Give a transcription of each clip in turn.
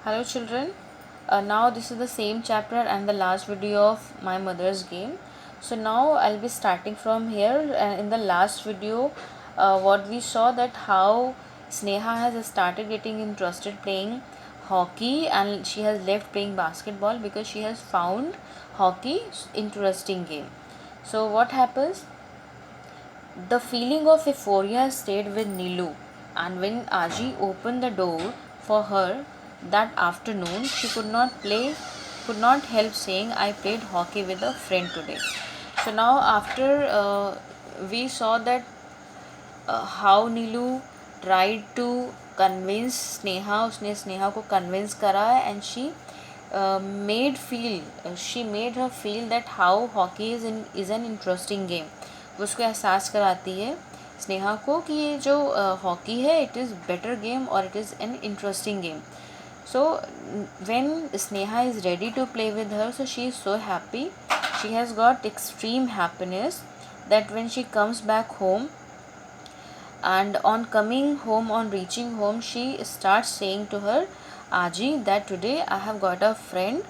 Hello children, now this is the same chapter and the last video of my mother's game. So now I'll be starting from here, and in the last video what we saw that how Sneha has started getting interested playing hockey and she has left playing basketball because she has found hockey interesting game. So what happens? The feeling of euphoria stayed with Nilu, and when Aji opened the door for her that afternoon, she could not help saying, "I played hockey with a friend today." So now, after we saw that how Nilu tried to convince Sneha, उसने स्नेहा को convince करा and she made her feel that how hockey is an interesting game. वो उसको एहसास कराती है स्नेहा को कि ये जो हॉकी है इट इज़ बेटर गेम और it is an interesting game. So when Sneha is ready to play with her, so she is so happy. She has got extreme happiness that when she comes back home, and on reaching home, she starts saying to her Aji that today I have got a friend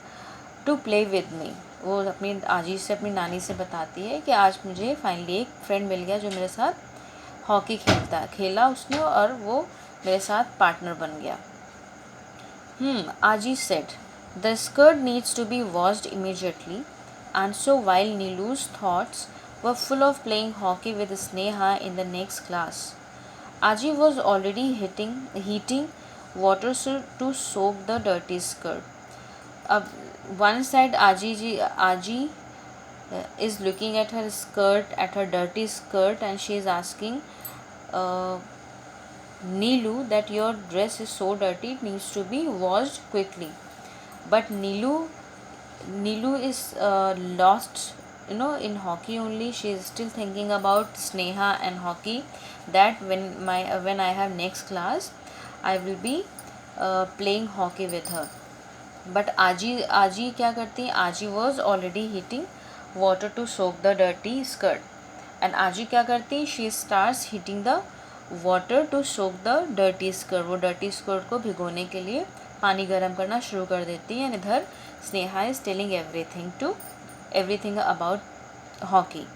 to play with me. वो अपनी आजी से अपनी नानी से बताती है कि आज मुझे फाइनली एक फ्रेंड मिल गया जो मेरे साथ हॉकी खेला उसने और वो मेरे साथ पार्टनर बन गया. Aji said, "The skirt needs to be washed immediately." And so while Nilu's thoughts were full of playing hockey with Sneha in the next class, Aji was already heating water to soak the dirty skirt. One side Aji is looking at her skirt, at her dirty skirt, and she is asking uh, Nilu that your dress is so dirty, it needs to be washed quickly. But Nilu is lost, in hockey only. She is still thinking about Sneha and hockey. That when I have next class, I will be playing hockey with her. But Aji क्या करती है? Aji was already heating water to soak the dirty skirt. And Aji क्या करती? She starts heating the water to soak the dirty skirt. वो dirty skirt को भिगोने के लिए पानी गर्म करना शुरू कर देती है. And इधर Sneha is telling everything about hockey.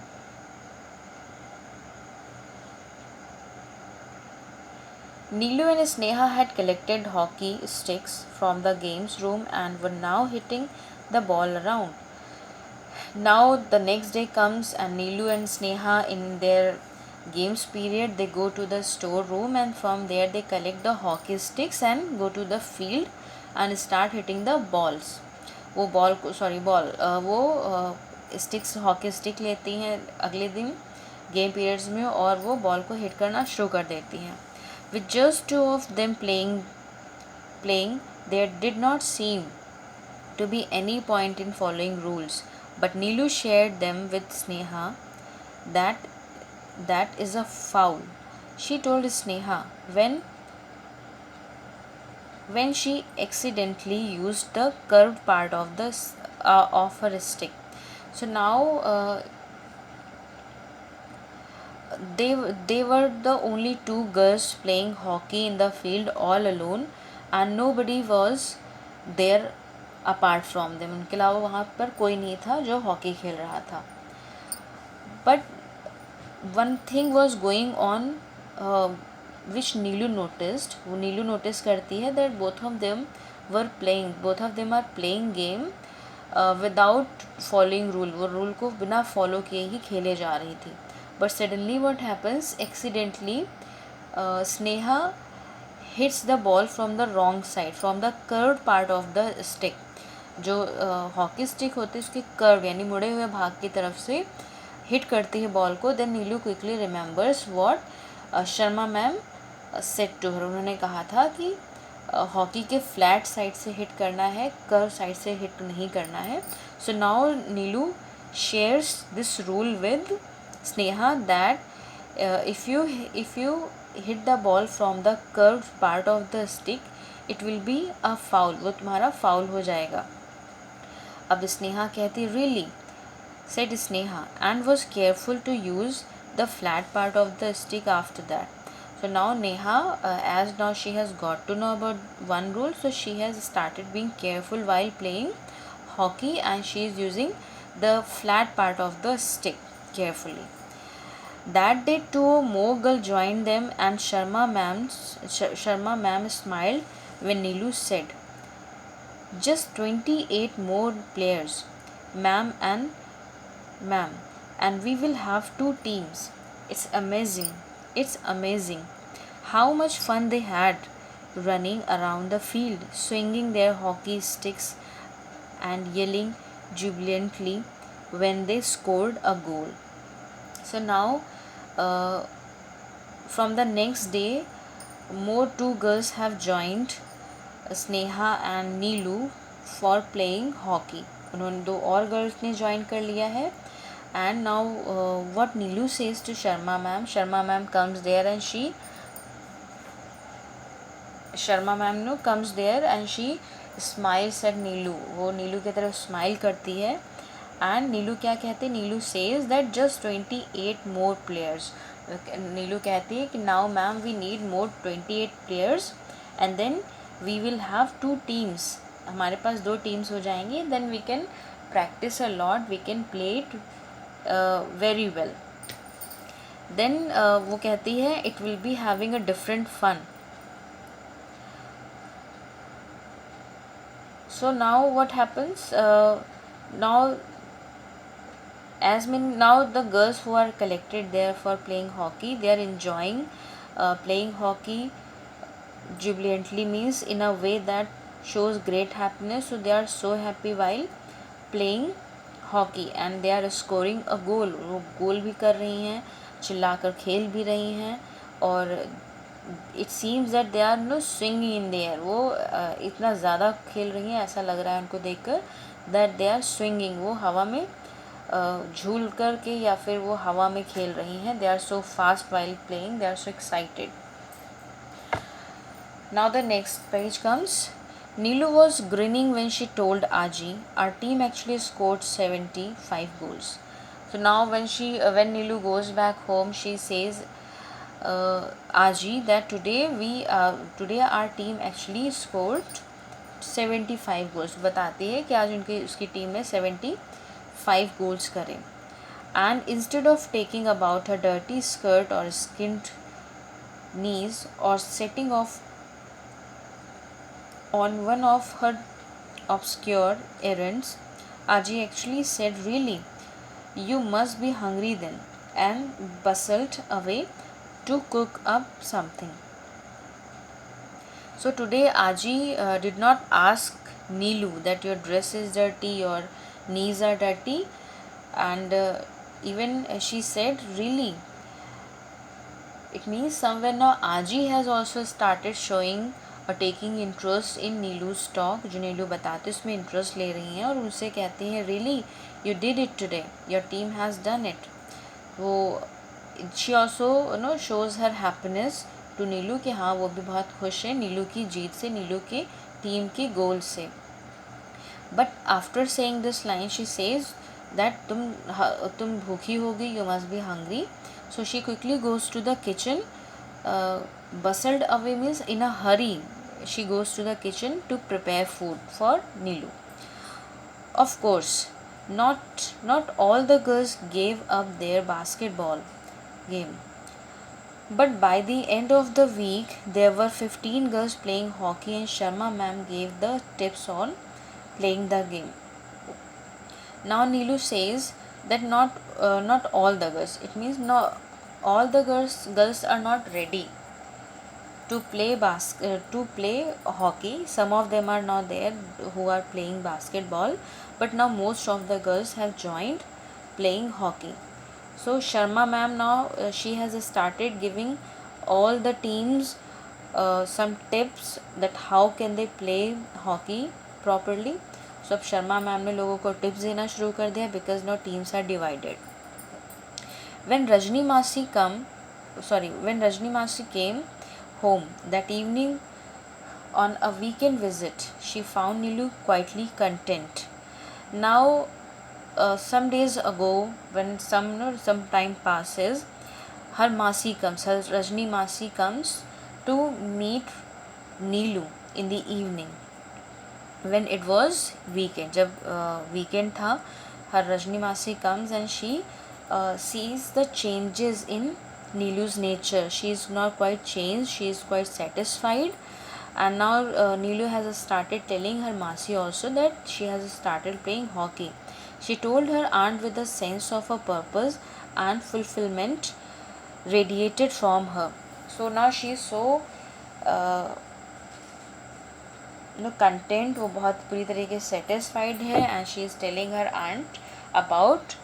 Nilu and Sneha had collected hockey sticks from the games room and were now hitting the ball around. Now the next day comes and Nilu and Sneha in their games period they go to the store room and from there they collect the hockey sticks and go to the field and start hitting the balls. वो sticks hockey stick लेती हैं अगले दिन game periods में और वो ball को hit करना शुरू कर देती हैं. With just two of them playing, there did not seem to be any point in following rules. But Nilu shared them with Sneha that is a foul. She told Sneha when she accidentally used the curved part of her stick. So now they were the only two girls playing hockey in the field all alone, and nobody was there apart from them. उनके अलावा वहाँ पर कोई नहीं था जो hockey खेल रहा था. But one thing was going on which Nilu noticed. वो नीलू नोटिस करती है that both of them are playing game without following rule. वो रूल को बिना फॉलो किए ही खेले जा रही थी. But suddenly what happens? Accidentally Sneha hits the ball from the wrong side, from the curved part of the stick. जो hockey stick होती है उसके कर्व यानी मुड़े हुए भाग की तरफ से हिट करती है बॉल को. Then Neelu quickly remembers what Sharma ma'am said to her. उन्होंने कहा था कि हॉकी के फ्लैट साइड से हिट करना है, कर्व साइड से हिट नहीं करना है. So now Neelu shares this rule with Sneha that if you hit the ball from the curved part of the stick, it will be a foul. वो तुम्हारा foul हो जाएगा. अब स्नेहा कहती really, said Sneha and was careful to use the flat part of the stick after that. So now Neha, as now she has got to know about one rule, so she has started being careful while playing hockey, and she is using the flat part of the stick carefully. That day two more girls joined them, and Sharma ma'am smiled when Nilu said, "Just 28 more players, ma'am ma'am, and we will have two teams. It's amazing. It's amazing how much fun they had running around the field, swinging their hockey sticks and yelling jubilantly when they scored a goal." So now, uh, from the next day, more two girls have joined Sneha and Neelu for playing hockey. उन्होंने दो और girls ने join कर लिया है. And now what Neelu says to Sharma ma'am comes there and she smiles at Neelu. वो नीलू की तरफ स्माइल करती है. एंड नीलू क्या कहते हैं? Neelu says that just 28 more players. Neelu कहती है कि now ma'am we need more 28 players and then we will have two teams. हमारे पास दो टीम्स हो जाएंगी. Then we can practice a lot, we can play it very well. Then वो कहती है it will be having a different fun. So now what happens? Now the girls who are collected there for playing hockey, they are enjoying playing hockey jubilantly, means in a way that shows great happiness. So they are so happy while playing hockey and they are scoring a goal. वो गोल भी कर रही हैं, चिल्लाकर खेल भी रही हैं, और it seems that they are no swinging in the air. वो इतना ज़्यादा खेल रही हैं, ऐसा लग रहा है उनको देखकर दैट दे आर स्विंगिंग. वो हवा में झूल कर के या फिर वो हवा में खेल रही हैं. They are so fast while playing, they are so excited. Now the next page comes. Neelu was grinning when she told Aji, "Our team actually scored 75 goals." So now when Neelu goes back home, she says Aji that today our team actually scored 75 goals. बताती है कि आज उसकी team ने 75 goals करे. And instead of taking about her dirty skirt or skinned knees or setting off on one of her obscure errands, Aji actually said, "Really? You must be hungry then," and bustled away to cook up something. So today Aji did not ask Neelu that your dress is dirty, your knees are dirty, and even she said, "Really?" It means somewhere now Aji has also started showing और taking interest in Neelu stock. जो नीलू बताते उसमें interest ले रही हैं और उनसे कहती हैं, "really you did it today, your team has done it." वो she also no shows her happiness to Neelu कि हाँ वो भी बहुत खुश है नीलू की जीत से, नीलू के टीम के गोल से. But after saying this line she says that तुम भूखी होगी, you must be hungry. So she quickly goes to the kitchen. Bustled away means in a hurry. She goes to the kitchen to prepare food for Neelu. Of course, not all the girls gave up their basketball game. But by the end of the week, there were 15 girls playing hockey, and Sharma ma'am gave the tips on playing the game. Now Neelu says that not all the girls. It means not all the girls are not ready to play hockey. Some of them are not there who are playing basketball, but now most of the girls have joined playing hockey. So Sharma ma'am now she has started giving all the teams some tips that how can they play hockey properly. So अब Sharma ma'am ने लोगों को tips देना शुरू कर दिया because now teams are divided. When Rajni Masi came home that evening on a weekend visit, she found Neelu quietly content. Now, some days ago, when some time passes, her Masi comes, her Rajni Masi comes to meet Neelu in the evening when it was weekend. जब weekend था, her Rajni Masi comes and she sees the changes in Neelu's nature. She is not quite changed, she is quite satisfied. And now Neelu has started telling her Masi also that she has started playing hockey. She told her aunt with a sense of a purpose and fulfillment radiated from her. So now she is so content, वो बहुत पूरी तरीके से satisfied है, and she is telling her aunt about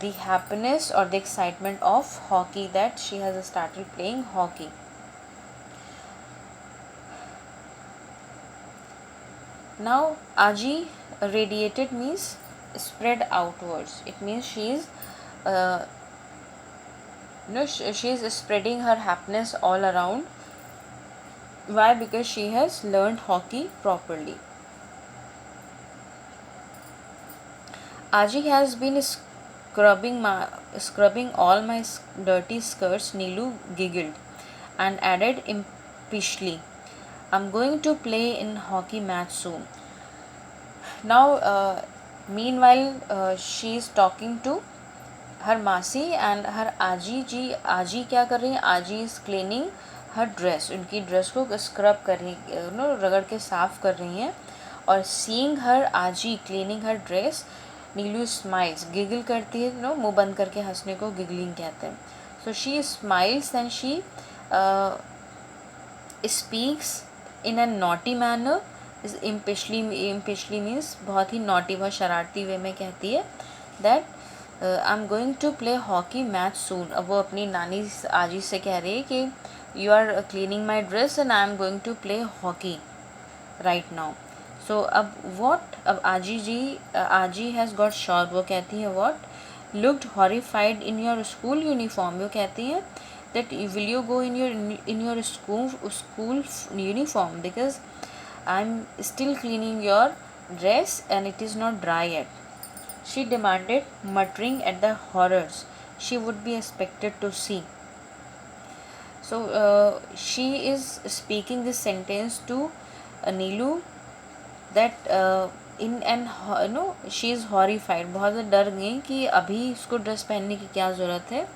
the happiness or the excitement of hockey, that she has started playing hockey. Now Aji radiated means spread outwards. It means she is she is spreading her happiness all around. Why? Because she has learned hockey properly. Aji has been scrubbing all my dirty skirts. Neelu giggled and added impishly, I'm going to play in hockey match soon. Now, meanwhile, she is talking to her Masi and her Aji ji. Aji क्या कर रही है? Aji is cleaning her dress. उनकी dress को scrub कर रही, रगड़ के साफ कर रही हैं. और seeing her Aji cleaning her dress, नीलू smiles, गिगल करती है, मुंह बंद करके हंसने को गिगलिंग कहते हैं. So she smiles and she speaks in a naughty manner. impishly means बहुत ही naughty, बहुत शरारती वे में कहती है that I'm going to play hockey match soon. अब वो अपनी नानी आजी से कह रही है कि you are cleaning my dress and I am going to play hockey right now. So अब what? अब आजी has got shocked. वो कहती है what? Looked horrified in your school uniform. वो कहती है that will you go in your school uniform, because I'm still cleaning your dress and it is not dry yet. She demanded, muttering at the horrors she would be expected to see. So she is speaking this sentence to Neelu that she is horrified. बहुत ज़्यादा डर गई कि अभी इसको dress पहनने की क्या ज़रूरत है,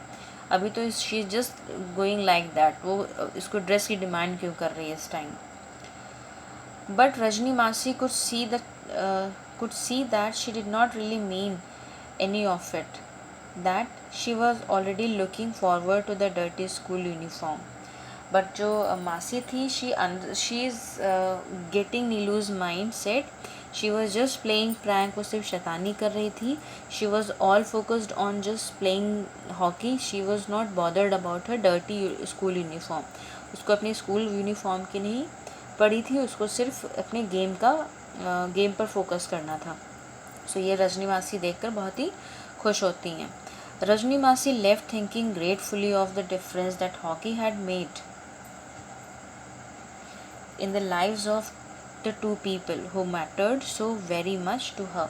अभी तो she is just going like that. वो इसको ड्रेस की डिमांड क्यों कर रही है इस टाइम. बट रजनी मासी could see that she did not really mean any of it, that she was already looking forward to the dirty school uniform. But जो मासी थी, she is getting नीलू's mindset. She was just playing prank. वो सिर्फ शैतानी कर रही थी. She was all focused on just playing hockey. She was not bothered about her dirty school uniform. उसको अपनी स्कूल यूनिफॉर्म की नहीं पड़ी थी, उसको सिर्फ अपने गेम पर फोकस करना था. सो ये रजनी मासी देखकर बहुत ही खुश होती हैं. रजनी मासी left thinking gratefully of the difference that hockey had made in the lives of the two people who mattered so very much to her.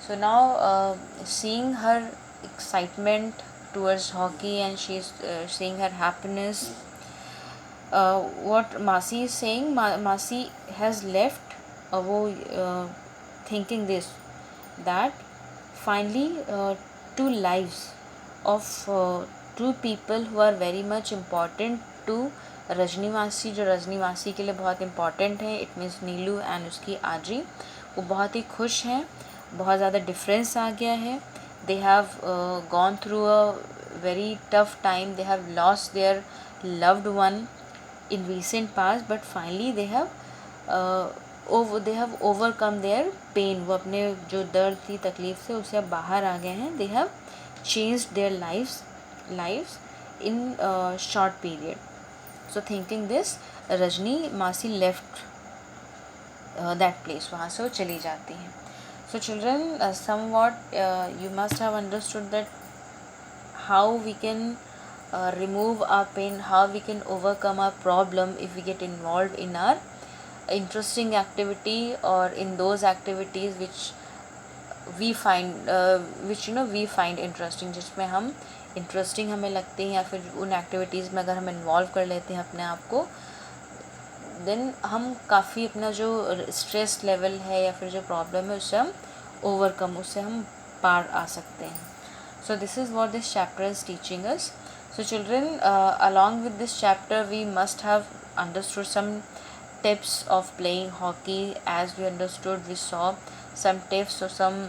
So now seeing her excitement towards hockey and she is seeing her happiness, what Masi is saying, Masi has left वो thinking this, that finally two lives of two people who are very much important to Rajni मासी, जो रजनी मासी के लिए बहुत important है. It means Neelu and उसकी आजी. वो बहुत ही खुश हैं. बहुत ज़्यादा डिफरेंस आ गया है. They have gone through a very tough time. They have lost their loved one in recent past, but finally they have overcome their pain. वो अपने जो दर्द थी, तकलीफ से, उससे अब बाहर आ गए हैं. They have changed their lives in a short period. So thinking this, Rajni मासी left that place. वहाँ से वो चली जाती हैं. So children, somewhat you must have understood that how we can remove our pain, how we can overcome our problem if we get involved in our interesting activity or in those activities which we find we find interesting, जिसमें हम interesting हमें लगती हैं या फिर उन activities में अगर हम इन्वॉल्व कर लेते हैं अपने आप को, देन हम काफ़ी अपना जो स्ट्रेस लेवल है या फिर जो प्रॉब्लम है उससे हम ओवरकम, उससे हम पार आ सकते हैं. So this is what this chapter is teaching us. So children, along with this chapter we must have understood some tips of playing hockey. As we understood, we saw some tips or some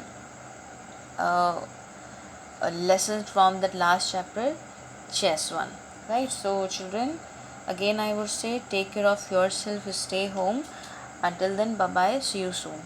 lessons from that last chapter, chess one, right? So children, again I would say take care of yourself, stay home. Until then, bye bye, see you soon.